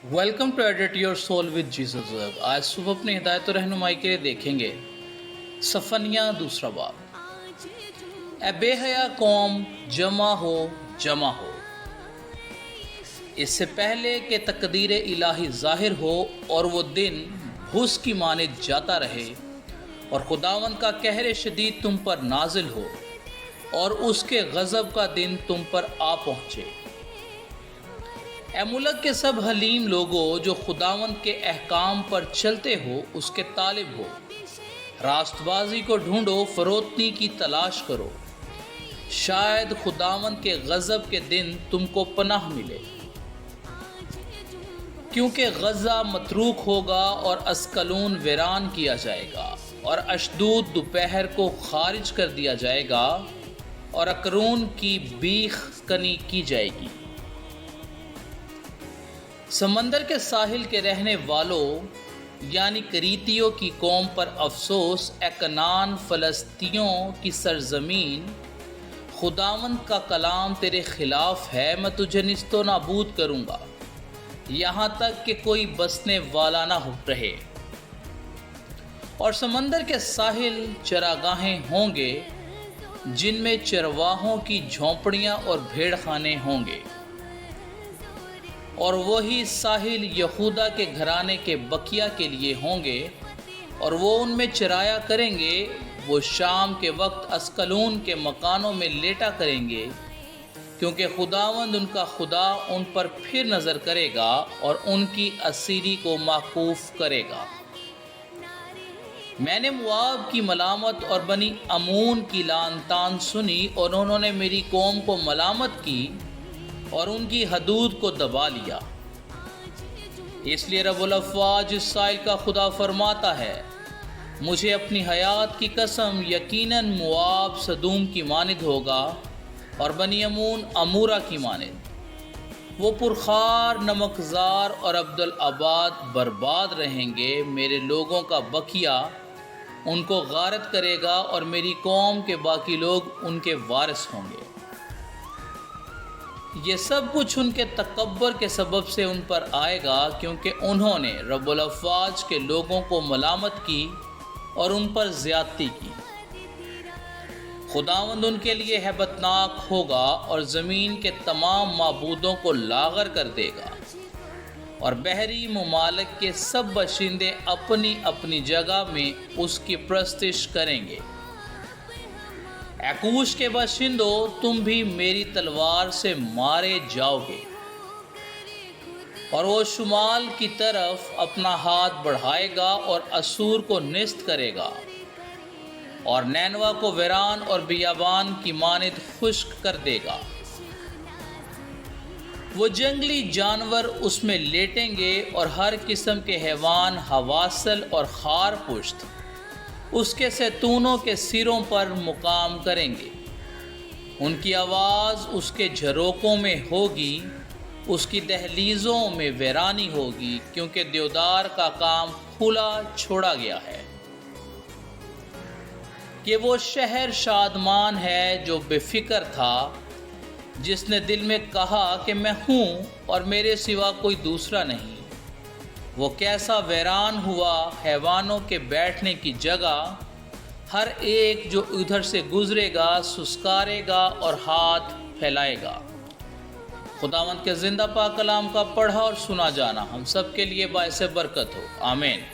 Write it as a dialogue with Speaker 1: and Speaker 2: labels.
Speaker 1: Welcome to edit your soul with Jesus. आज सुबह अपनी हिदायत और रहनुमाई के लिए देखेंगे सफनिया दूसरा बाब। ए बेहया कौम जमा हो, इससे पहले कि तकदीर इलाही ज़ाहिर हो और वो दिन भूस की मानिद जाता रहे और खुदावंद का कहर शदीद तुम पर नाजिल हो और उसके गज़ब का दिन तुम पर आ पहुँचे। ए मुल्क के सब हलीम लोगों जो खुदावंद के अहकाम पर चलते हो, उसके तालिब हो, रास्तबाजी को ढूंढो, फरोतनी की तलाश करो, शायद खुदावंद के गज़ब के दिन तुमको पनाह मिले। क्योंकि गज़ा मतरूक होगा और अस्कलून वीरान किया जाएगा और अशदूद दोपहर को खारिज कर दिया जाएगा और अकरून की बीख कनी की जाएगी। समंदर के साहिल के रहने वालों यानी करीतियों की कौम पर अफसोस। ए कनान फ़लस्तियों की सरजमीन, खुदावंद का कलाम तेरे खिलाफ है, मैं तुझे निस्तो नाबूद करूँगा यहाँ तक कि कोई बसने वाला ना हो रहे। और समंदर के साहिल चरागाहें होंगे जिनमें चरवाहों की झोंपड़ियाँ और भेड़ खाने होंगे। और वही साहिल यहूदा के घराने के बकिया के लिए होंगे और वो उनमें चराया करेंगे। वो शाम के वक्त अस्कलून के मकानों में लेटा करेंगे, क्योंकि खुदावंद उनका खुदा उन पर फिर नज़र करेगा और उनकी असीरी को माकूफ करेगा। मैंने मुआब की मलामत और बनी अमून की लान तान सुनी और उन्होंने मेरी कौम को मलामत की और उनकी हदूद को दबा लिया। इसलिए रब्बुल अफ़वाज इस्राएल का खुदा फरमाता है, मुझे अपनी हयात की कसम, यकीनन मुआब सदूम की मानिद होगा और बनी अमून अमूरा की मानिद। वो पुरखार, नमकजार और अब्दुल आबाद बर्बाद रहेंगे। मेरे लोगों का बकिया उनको गारत करेगा और मेरी कौम के बाकी लोग उनके वारिस होंगे। ये सब कुछ उनके तकब्बर के सबब से उन पर आएगा, क्योंकि उन्होंने रब्बुल अफ़वाज के लोगों को मलामत की और उन पर ज़्यादती की। खुदावंद उनके लिए हैबतनाक होगा और ज़मीन के तमाम माबूदों को लागर कर देगा और बहरी ममालिक के सब बशिंदे अपनी अपनी जगह में उसकी प्रस्तिश करेंगे। एकूश के बशिंदों, तुम भी मेरी तलवार से मारे जाओगे। और वो शुमाल की तरफ अपना हाथ बढ़ाएगा और असूर को निस्त करेगा और नैनवा को वीरान और बियाबान की मानिद खुश्क कर देगा। वो जंगली जानवर उसमें लेटेंगे और हर किस्म के हैवान, हवासल और खार पुश्त उसके सैतूनों के सिरों पर मुकाम करेंगे। उनकी आवाज़ उसके झरोकों में होगी, उसकी दहलीज़ों में वीरानी होगी, क्योंकि देवदार का काम खुला छोड़ा गया है। कि वो शहर शादमान है जो बेफिक्र था, जिसने दिल में कहा कि मैं हूँ और मेरे सिवा कोई दूसरा नहीं। वो कैसा वीरान हुआ, हैवानों के बैठने की जगह, हर एक जो उधर से गुजरेगा सुस्कारेगा और हाथ फैलाएगा। खुदावंद के ज़िंदा पाक कलाम का पढ़ा और सुना जाना हम सब के लिए बाइस बरकत हो। आमीन।